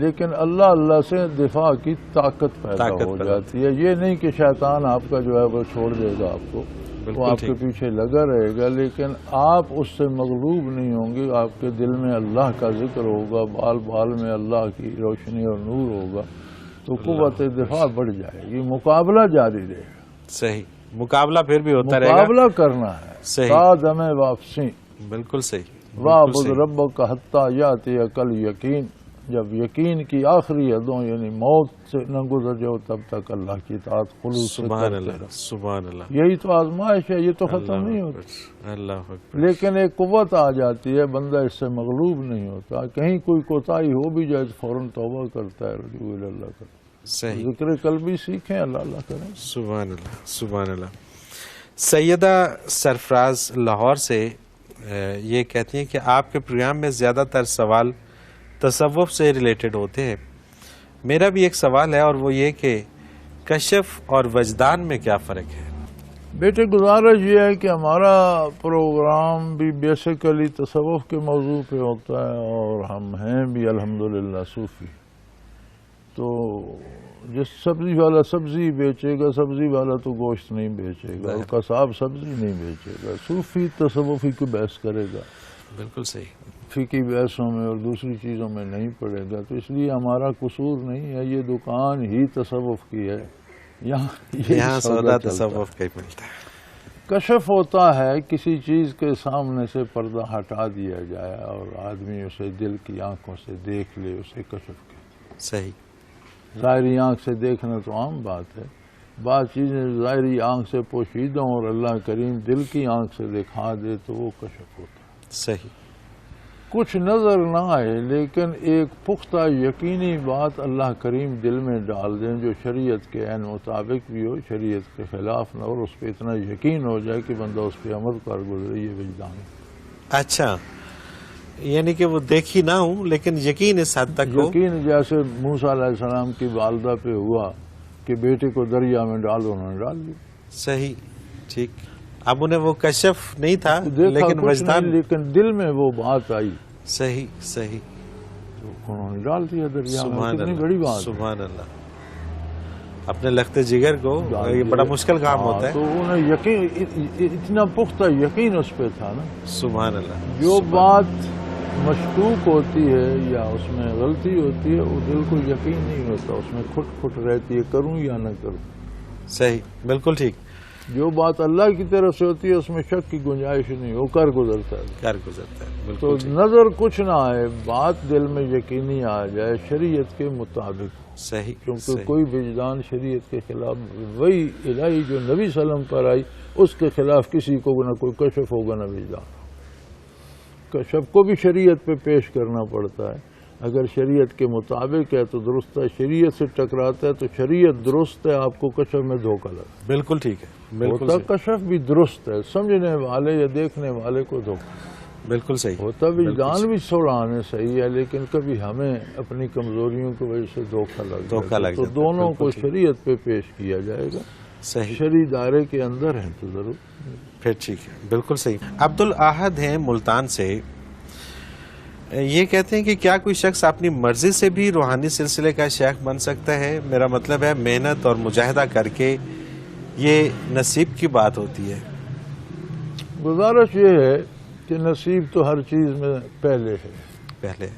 لیکن اللہ سے دفاع کی طاقت پیدا ہو جاتی ہے. یہ نہیں کہ شیطان آپ کا جو ہے وہ چھوڑ دے گا آپ کو، وہ آپ کے پیچھے لگا رہے گا، لیکن آپ اس سے مغلوب نہیں ہوں گے. آپ کے دل میں اللہ کا ذکر ہوگا، بال بال میں اللہ کی روشنی اور نور ہوگا، تو قوت دفاع بڑھ جائے گی. مقابلہ جاری رہے گا. صحیح. مقابلہ پھر بھی ہوتا رہے گا. مقابلہ کرنا ہے. صحیح. تا دم واپسی. بالکل صحیح. وَاعْبُدْ رَبَّكَ حَتَّى يَأْتِيَكَ الْيَقِينُ. جب یقین کی آخری حدوں یعنی موت سے نہ گزر جاؤ تب تک اللہ کی اطاعت خلوص سے سبحان کرتے اللہ. رہو. سبحان اللہ. یہی تو آزمائش ہے، یہ تو ختم نہیں ہوتی. اللہ اکبر. لیکن ایک قوت آ جاتی ہے، بندہ اس سے مغلوب نہیں ہوتا. کہیں کوئی کوتاہی ہو بھی جائے تو فوراً توبہ کرتا ہے، رجوع اللہ کرتا ہے. صحیح. ذکر قلبی سیکھیں، اللہ کریں. سبحان اللہ. سبحان اللہ. سیدہ سرفراز لاہور سے یہ کہتی ہیں کہ آپ کے پروگرام میں زیادہ تر سوال تصوف سے ریلیٹڈ ہوتے ہیں. میرا بھی ایک سوال ہے اور وہ یہ کہ کشف اور وجدان میں کیا فرق ہے؟ بیٹے گزارش یہ ہے کہ ہمارا پروگرام بھی بیسیکلی تصوف کے موضوع پہ ہوتا ہے اور ہم ہیں بھی الحمدللہ صوفی. تو جس سبزی والا سبزی بیچے گا، سبزی والا تو گوشت نہیں بیچے گا، اور قصاب سبزی نہیں بیچے گا. صوفی تصوفی کو بحث کرے گا. بالکل صحیح. فقہی بحثوں میں اور دوسری چیزوں میں نہیں پڑے گا. تو اس لیے ہمارا قصور نہیں ہے، یہ دکان ہی تصوف کی ہے. یہاں سودا تصوف کا ہی ملتا ہے. کشف ہوتا ہے کسی چیز کے سامنے سے پردہ ہٹا دیا جائے اور آدمی اسے دل کی آنکھوں سے دیکھ لے، اسے کشف کہتے ہیں. صحیح. ظاہری آنکھ سے دیکھنا تو عام بات ہے. بعض چیزیں ظاہری آنکھ سے پوشیدہ اور اللہ کریم دل کی آنکھ سے دکھا دے تو وہ کشف ہوتا ہے. صحیح. کچھ نظر نہ آئے لیکن ایک پختہ یقینی بات اللہ کریم دل میں ڈال دیں جو شریعت کے عین مطابق بھی ہو، شریعت کے خلاف نہ، اور اس پہ اتنا یقین ہو جائے کہ بندہ اس پہ عمل کر گزرے. یہ وجدان. اچھا، یعنی کہ وہ دیکھی نہ ہوں لیکن یقین اس حد تک ہو. یقین جیسے موسیٰ علیہ السلام کی والدہ پہ ہوا کہ بیٹے کو دریا میں ڈالو، انہوں نے ڈال دیا. صحیح. ٹھیک. اب انہیں وہ کشف نہیں تھا لیکن وجدان، لیکن دل میں وہ بات آئی. صحیح. صحیح. انہوں نے ڈال دیا دریا میں. سبحان کتنی اللہ. بڑی بات. سبحان اللہ. اپنے لخت جگر کو، یہ بڑا مشکل کام ہوتا ہے. تو انہیں یقین، اتنا پختہ یقین اس پہ تھا نا. سبحان اللہ. جو بات مشکوک ہوتی ہے یا اس میں غلطی ہوتی ہے وہ دل کو یقین نہیں ہوتا، اس میں کھٹ رہتی ہے، کروں یا نہ کروں. صحیح. بالکل ٹھیک. جو بات اللہ کی طرف سے ہوتی ہے اس میں شک کی گنجائش نہیں، وہ کر گزرتا ہے. بالکل. تو نظر کچھ نہ آئے، بات دل میں یقینی آ جائے شریعت کے مطابق. صحیح. کیونکہ کوئی وجدان شریعت کے خلاف، وہی الہی جو نبی صلی اللہ علیہ وسلم پر آئی اس کے خلاف کسی کو نہ کوئی کشف ہوگا نہ وجدان. کشف کو بھی شریعت پہ پیش کرنا پڑتا ہے. اگر شریعت کے مطابق ہے تو درست ہے، شریعت سے ٹکراتا ہے تو شریعت درست ہے، آپ کو کشف میں دھوکہ لگا. بالکل ٹھیک ہے. ہوتا کشف بھی درست ہے، سمجھنے والے یا دیکھنے والے کو دھوکہ. بالکل صحیح. ہوتا وجدان بھی سوڑانے صحیح ہے، لیکن کبھی ہمیں اپنی کمزوریوں کی وجہ سے دھوکہ لگ جاتا ہے. تو دونوں کو شریعت پہ پیش کیا جائے گا. صحیح. شرعی دائرے کے اندر ہیں تو ضرور. پھر ٹھیک ہے. بالکل صحیح. عبدالاحد ہیں ملتان سے، یہ کہتے ہیں کہ کیا کوئی شخص اپنی مرضی سے بھی روحانی سلسلے کا شیخ بن سکتا ہے؟ میرا مطلب ہے محنت اور مجاہدہ کر کے یہ نصیب کی بات ہوتی ہے. گزارش یہ ہے کہ نصیب تو ہر چیز میں پہلے ہے،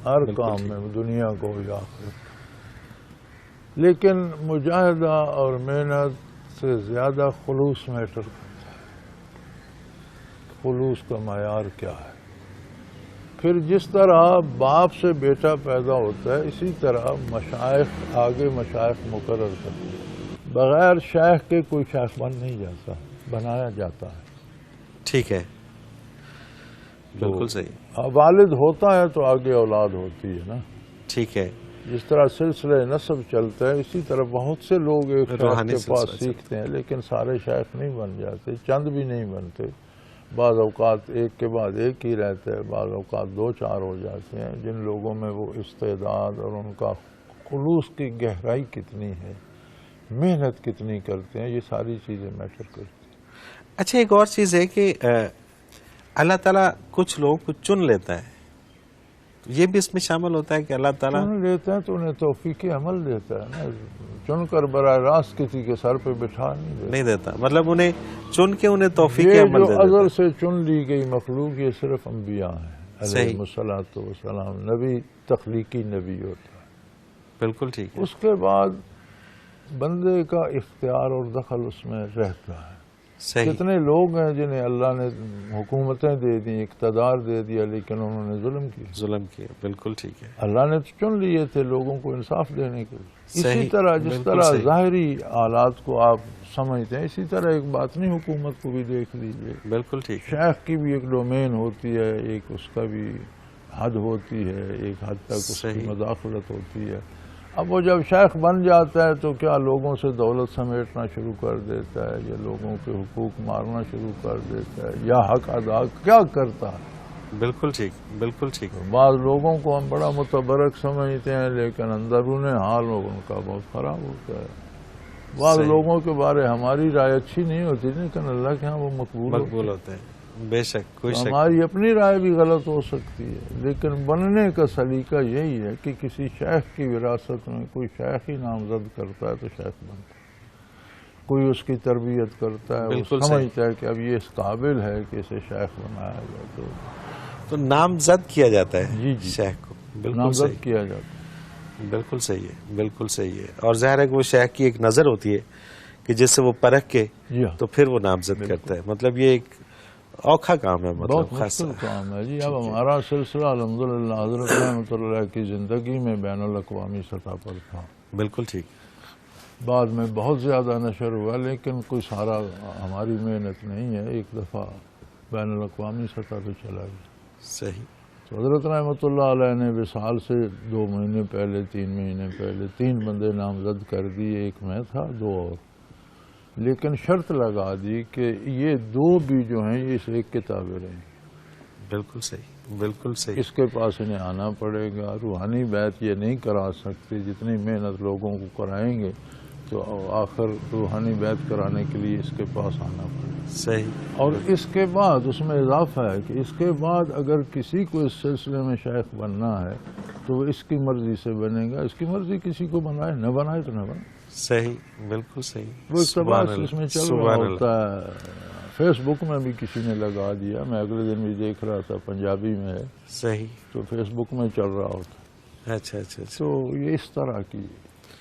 ہر کام میں، دنیا کو یا آخرت. لیکن مجاہدہ اور محنت سے زیادہ خلوص میٹر کرتا ہے. خلوص کا معیار کیا ہے؟ پھر جس طرح باپ سے بیٹا پیدا ہوتا ہے اسی طرح مشائخ آگے مشائخ مقرر کرتے ہیں. بغیر شیخ کے کوئی شیخ بن نہیں جاتا، بنایا جاتا ہے. ٹھیک ہے. بالکل صحیح. والد ہوتا ہے تو آگے اولاد ہوتی ہے نا. ٹھیک ہے. جس طرح سلسلہ نسب چلتا ہے اسی طرح بہت سے لوگ ایک شیخ کے پاس سیکھتے ہیں، لیکن سارے شیخ نہیں بن جاتے، چند بھی نہیں بنتے. بعض اوقات ایک کے بعد ایک ہی رہتا ہے، بعض اوقات دو چار ہو جاتے ہیں. جن لوگوں میں وہ استعداد اور ان کا خلوص کی گہرائی کتنی ہے محنت کتنی کرتے ہیں، یہ ساری چیزیں میٹر کرتی ہیں۔ اچھا ایک اور چیز ہے کہ اللہ تعالیٰ کچھ لوگوں کو چن لیتا ہے، یہ بھی اس میں شامل ہوتا ہے کہ اللہ تعالیٰ چن لیتا ہے تو انہیں توفیق عمل دیتا ہے نا، چن کر براہ راست کسی کے سر پہ بٹھا نہیں دیتا، مطلب انہیں چن کے انہیں توفیق یہ عمل جو دے دیتا ازل سے چن لی گئی مخلوق یہ صرف انبیاء ہیں صحیح۔ علیہ الصلوۃ والسلام، نبی تخلیقی نبی ہوتا ہے، بالکل ٹھیک ہے، اس کے بعد بندے کا اختیار اور دخل اس میں رہتا ہے۔ صحیح، کتنے لوگ ہیں جنہیں اللہ نے حکومتیں دے دی، اقتدار دے دیا، لیکن انہوں نے ظلم کیا۔ بالکل ٹھیک ہے، اللہ نے تو چن لیے تھے لوگوں کو انصاف دینے کے لیے۔ اسی صحیح، طرح جس بالکل طرح صحیح۔ ظاہری حالات کو آپ سمجھتے ہیں، اسی طرح ایک باطنی حکومت کو بھی دیکھ لیجئے۔ بالکل ٹھیک ہے، شیخ کی بھی ایک ڈومین ہوتی ہے، ایک اس کا بھی حد ہوتی ہے، ایک حد تک اس کی صحیح۔ مداخلت ہوتی ہے۔ اب وہ جب شیخ بن جاتا ہے تو کیا لوگوں سے دولت سمیٹنا شروع کر دیتا ہے، یا لوگوں کے حقوق مارنا شروع کر دیتا ہے، یا حق ادا کیا کرتا ہے؟ بالکل ٹھیک، بالکل ٹھیک، بعض لوگوں کو ہم بڑا متبرک سمجھتے ہیں لیکن اندرون حال ان کا بہت خراب ہوتا ہے۔ بعض صحیح۔ لوگوں کے بارے ہماری رائے اچھی نہیں ہوتی لیکن اللہ کے ہاں وہ مقبول ہوتے ہیں، بے شک، کوئی شک ہماری اپنی رائے بھی غلط ہو سکتی ہے، لیکن بننے کا سلیقہ یہی ہے کہ کسی شیخ کی وراثت میں کوئی شیخ ہی نامزد کرتا ہے تو شیخ بنتا ہے، کوئی اس کی تربیت کرتا ہے، وہ بالکل سمجھتا ہے کہ اب یہ اس قابل ہے کہ اسے شیخ بنایا جائے تو نامزد کیا جاتا ہے جی جی شیخ کو، بالکل نامزد صحیح، کیا جاتا ہے۔ بالکل صحیح ہے، بالکل صحیح ہے، اور ظاہر ہے کہ وہ شیخ کی ایک نظر ہوتی ہے کہ جس سے وہ پرکھ کے جی ہاں، تو پھر وہ نامزد کرتا ہے، مطلب یہ ایک اوکھا کام ہے، بہت مطلب خاص مشکل کام ہے جی۔ اب ہمارا سلسلہ الحمدللہ حضرت رحمۃ اللہ کی زندگی میں بین الاقوامی سطح پر تھا، بالکل ٹھیک، بعد میں بہت زیادہ نشر ہوا لیکن کوئی سارا ہماری محنت نہیں ہے، ایک دفعہ بین الاقوامی سطح پہ چلا گیا۔ صحیح، تو حضرت رحمۃ اللہ علیہ نے وصال سے 2 مہینے پہلے 3 مہینے پہلے 3 بندے نامزد کر دیے، ایک میں تھا 2 اور، لیکن شرط لگا دی کہ یہ 2 بھی جو ہیں یہ اس ایک کے تابع رہیں گے، بالکل صحیح، بالکل صحیح، اس کے پاس انہیں آنا پڑے گا، روحانی بیعت یہ نہیں کرا سکتے، جتنی محنت لوگوں کو کرائیں گے تو آخر روحانی بیعت کرانے کے لیے اس کے پاس آنا پڑے گا۔ صحیح، اور اس کے بعد اس میں اضافہ ہے کہ اس کے بعد اگر کسی کو اس سلسلے میں شیخ بننا ہے تو وہ اس کی مرضی سے بنے گا، اس کی مرضی کسی کو بنائے نہ بنائے تو نہ بنائے، صحیح، بالکل صحیح، وہ اقتباس اس میں چل رہا سبحان ہوتا ہے۔ فیس بک میں بھی کسی نے لگا دیا، میں اگلے دن بھی دیکھ رہا تھا، پنجابی میں ہے صحیح، تو فیس بک میں چل رہا ہوتا ہے۔ اچھا اچھا اچھا، تو یہ اس طرح کی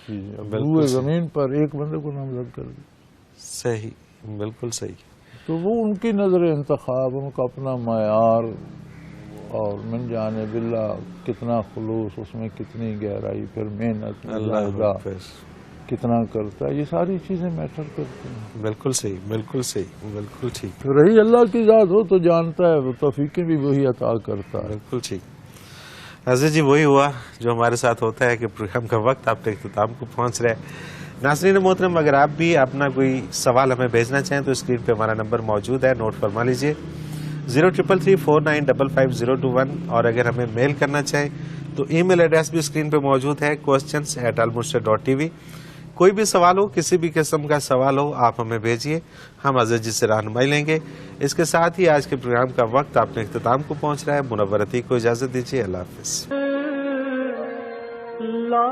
چیزیں بالکل روئے صحیح۔ زمین پر ایک بندے کو نامزد کر دی، صحیح، بالکل صحیح، تو وہ ان کی نظر انتخاب، ان کا اپنا معیار، اور من جانب اللہ کتنا خلوص، اس میں کتنی گہرائی، پھر محنت اللہ مجاہدہ اکبر، کتنا کرتا ہے، یہ ساری چیزیں میٹر کرتی ہیں۔ بالکل صحیح، بالکل صحیح، بالکل ٹھیک، رہی اللہ کی ذات ہو تو جانتا ہے، وہ توفیقیں بھی وہی عطا کرتا ہے۔ بالکل ٹھیک۔ ناظرین جی وہی ہوا جو ہمارے ساتھ ہوتا ہے کہ پروگرام کا وقت آپ کے اختتام کو پہنچ رہا ہے۔ ناظرین محترم، اگر آپ بھی اپنا کوئی سوال ہمیں بھیجنا چاہیں تو اسکرین پہ ہمارا نمبر موجود ہے، نوٹ فرما لیجئے 033349555021، اور اگر ہمیں میل کرنا چاہیں تو ای میل ایڈریس بھی اسکرین پہ موجود ہے questions@almurshid.tv۔ کوئی بھی سوال ہو، کسی بھی قسم کا سوال ہو، آپ ہمیں بھیجیے، ہم حضرت جی سے رہنمائی لیں گے۔ اس کے ساتھ ہی آج کے پروگرام کا وقت اپنے اختتام کو پہنچ رہا ہے۔ منور عتیق کو اجازت دیجیے، اللہ حافظ۔ لا